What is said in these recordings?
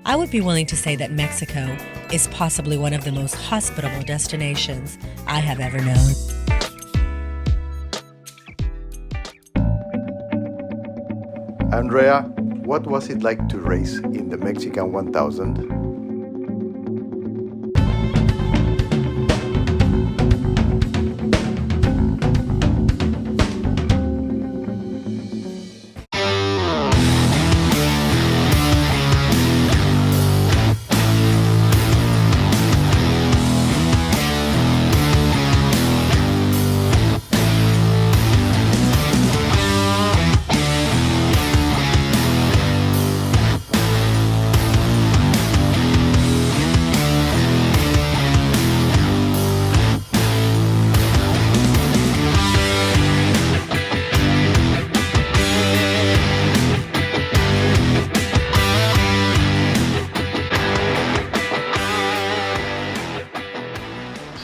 I would be willing to say that Mexico is possibly one of the most hospitable destinations I have ever known. Andrea, what was it like to race in the Mexican 1000?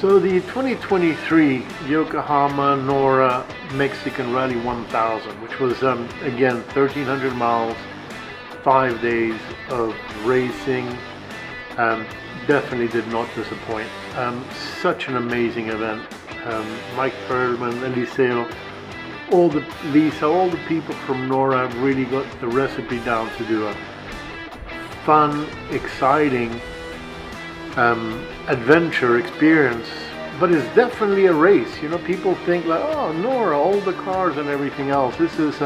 So the 2023 Yokohama NORRA Mexican Rally 1000, which was again 1,300 miles, 5 days of racing, definitely did not disappoint. Such an amazing event. Mike Perlman, Eliseo, all the people from NORRA really got the recipe down to do a fun, exciting adventure experience, but it's definitely a race. You know, people think like, oh, NORRA, all the cars and everything else. This is,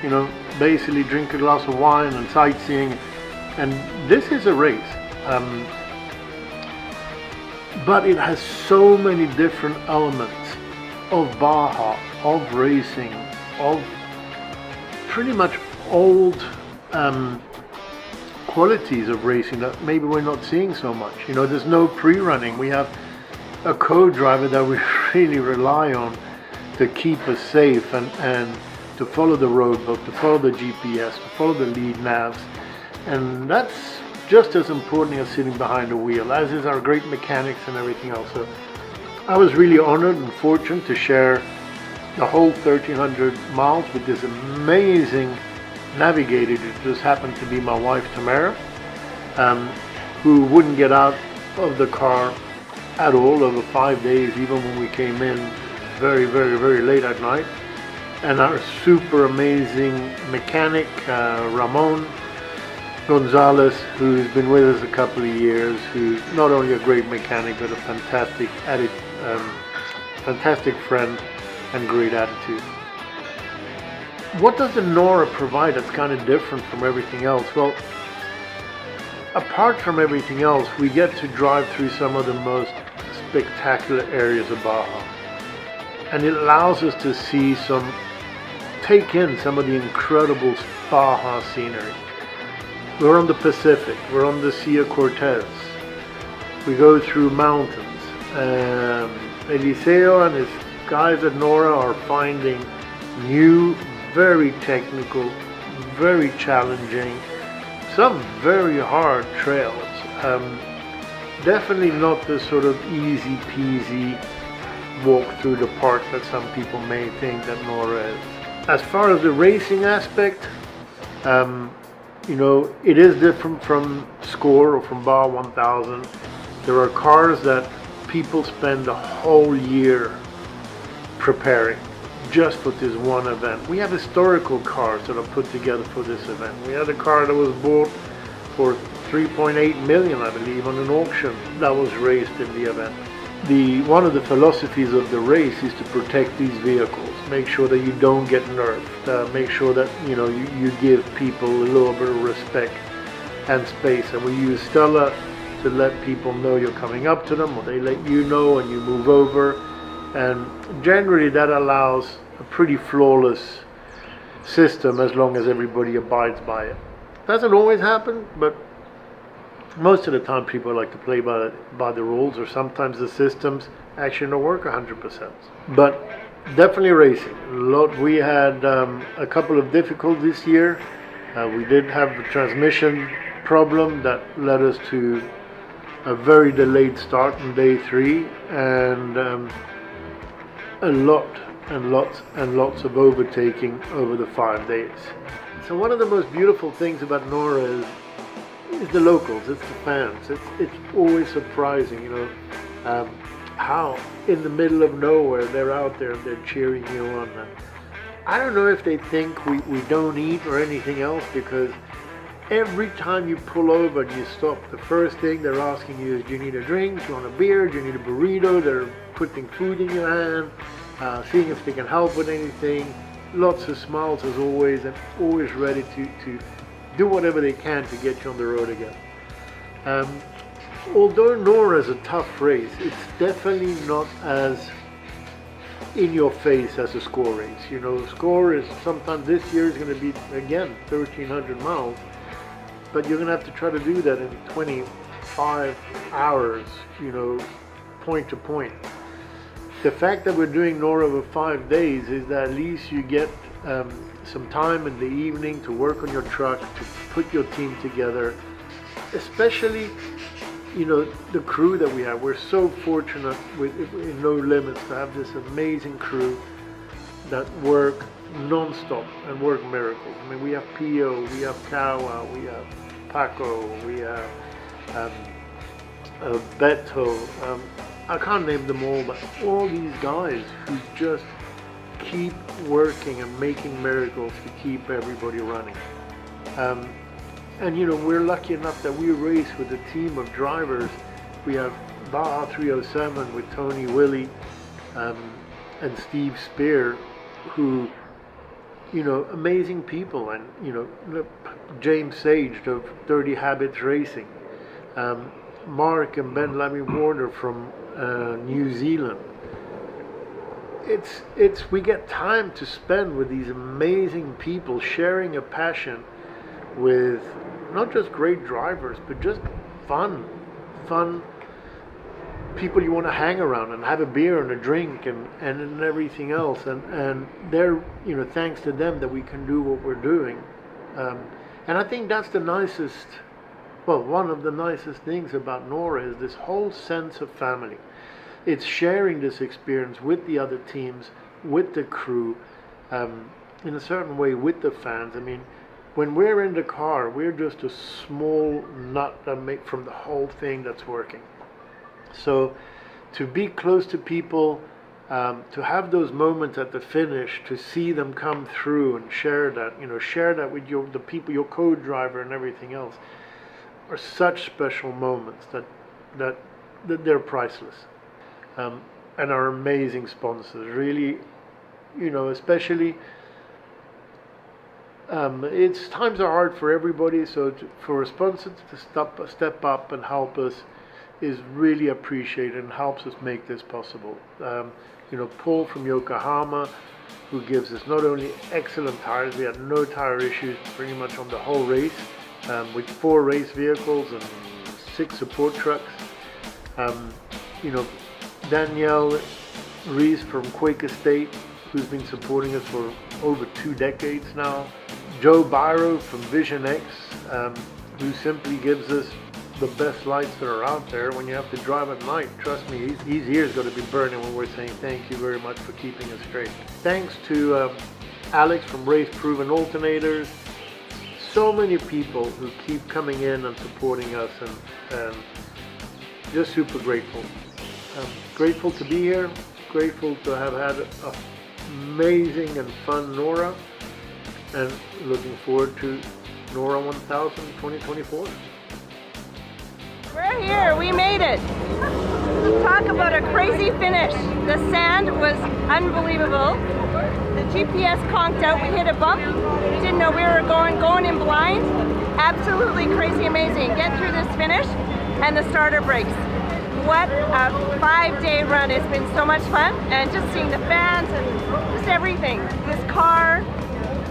you know, basically drink a glass of wine and sightseeing, and this is a race. But it has so many different elements of Baja, of racing, of pretty much old qualities of racing that maybe we're not seeing so much. You know, there's no pre-running. We have a co-driver that we really rely on to keep us safe and to follow the road book, to follow the GPS, to follow the lead navs. And that's just as important as sitting behind the wheel, as is our great mechanics and everything else. So I was really honored and fortunate to share the whole 1,300 miles with this amazing navigator. It just happened to be my wife Tamara, who wouldn't get out of the car at all over 5 days, even when we came in very, very, very late at night. And our super amazing mechanic, Ramon Gonzalez, who's been with us a couple of years, who's not only a great mechanic, but a fantastic friend and great attitude. What does the NORRA provide that's kind of different from everything else? Well, apart from everything else, we get to drive through some of the most spectacular areas of Baja. And it allows us to take in some of the incredible Baja scenery. We're on the Pacific, we're on the Sea of Cortez. We go through mountains. Eliseo and his guys at NORRA are finding new, very technical, very challenging, some very hard trails. Definitely not the sort of easy peasy walk through the park that some people may think that NORRA is. As far as the racing aspect, you know, it is different from Score or from Baja 1000. There are cars that people spend a whole year preparing just for this one event. We have historical cars that are put together for this event. We had a car that was bought for 3.8 million, I believe, on an auction that was raced in the event. One of the philosophies of the race is to protect these vehicles, make sure that you don't get nerfed, make sure that you give people a little bit of respect and space. And we use Stella to let people know you're coming up to them, or they let you know and you move over. And generally that allows a pretty flawless system as long as everybody abides by it. Doesn't always happen, but most of the time people like to play by the rules, or sometimes the systems actually don't work 100%. But definitely racing. We had a couple of difficulties this year. We did have a transmission problem that led us to a very delayed start on day 3, and lots of overtaking over the 5 days. So one of the most beautiful things about NORRA the locals, it's the fans. It's always surprising, you know, how in the middle of nowhere they're out there and they're cheering you on. And I don't know if they think we don't eat or anything else, because every time you pull over and you stop, the first thing they're asking you is, do you need a drink, do you want a beer, do you need a burrito? They're putting food in your hand, seeing if they can help with anything. Lots of smiles as always, and always ready to do whatever they can to get you on the road again. Although NORRA is a tough race, it's definitely not as in your face as a score race. You know, score is sometimes this year is going to be, again, 1,300 miles, but you're going to have to try to do that in 25 hours, you know, point to point. The fact that we're doing NORRA over 5 days is that at least you get some time in the evening to work on your truck, to put your team together, especially, you know, the crew that we have. We're so fortunate in No Limits to have this amazing crew that work non-stop and work miracles. I mean, we have Pio, we have Kawa, we have Paco, we have Beto. I can't name them all, but all these guys who just keep working and making miracles to keep everybody running. And you know, we're lucky enough that we race with a team of drivers. We have Baja 307 with Tony Willie and Steve Spear, who, you know, amazing people. And you know, James Sage of Dirty Habits Racing, Mark and Ben Lammy Warner from New Zealand. We get time to spend with these amazing people, sharing a passion with not just great drivers, but just fun people you want to hang around and have a beer and a drink and everything else. And they're, you know, thanks to them that we can do what we're doing. And I think that's the nicest, well, one of the nicest things about NORRA is this whole sense of family. It's sharing this experience with the other teams, with the crew, in a certain way with the fans. I mean, when we're in the car, we're just a small nut that make from the whole thing that's working. So to be close to people, to have those moments at the finish, to see them come through and share that, you know, share that with the people, your co-driver and everything else, are such special moments that they're priceless. And our amazing sponsors, really, you know, especially, it's times are hard for everybody, so for a sponsor to step up and help us is really appreciated and helps us make this possible. You know, Paul from Yokohama, who gives us not only excellent tires, we had no tire issues pretty much on the whole race, with 4 race vehicles and 6 support trucks. You know, Danielle Reese from Quake Estate, who's been supporting us for over 2 decades now. Joe Byro from Vision X, who simply gives us the best lights that are out there when you have to drive at night. Trust me, his ears going to be burning when we're saying thank you very much for keeping us straight. Thanks to Alex from Race Proven Alternators. So many people who keep coming in and supporting us, and just super grateful. Grateful to be here, grateful to have had an amazing and fun NORRA, and looking forward to NORRA 1000 2024. We're here, we made it. Talk about a crazy finish. The sand was unbelievable. The GPS conked out, we hit a bump. Didn't know we were going in blind. Absolutely crazy amazing. Get through this finish and the starter breaks. What a 5-day run. It's been so much fun, and just seeing the fans and just everything. This car,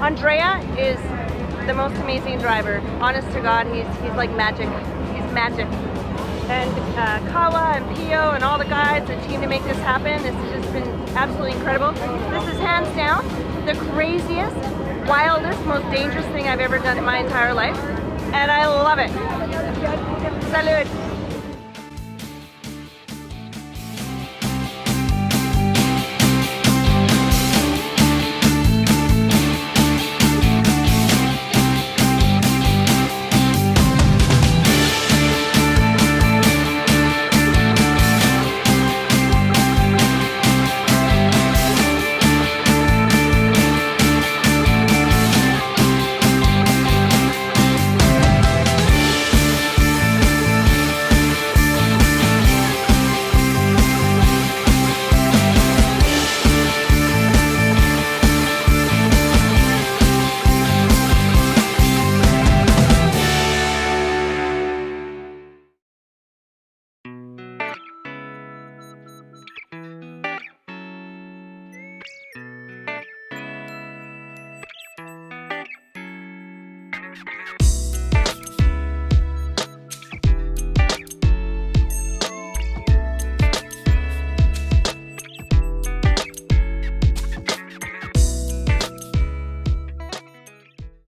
Andrea is the most amazing driver. Honest to God, he's like magic. He's magic. And Kawa and Pio and all the guys, the team to make this happen, this has just been absolutely incredible. This is hands down the craziest, wildest, most dangerous thing I've ever done in my entire life, and I love it. Salud.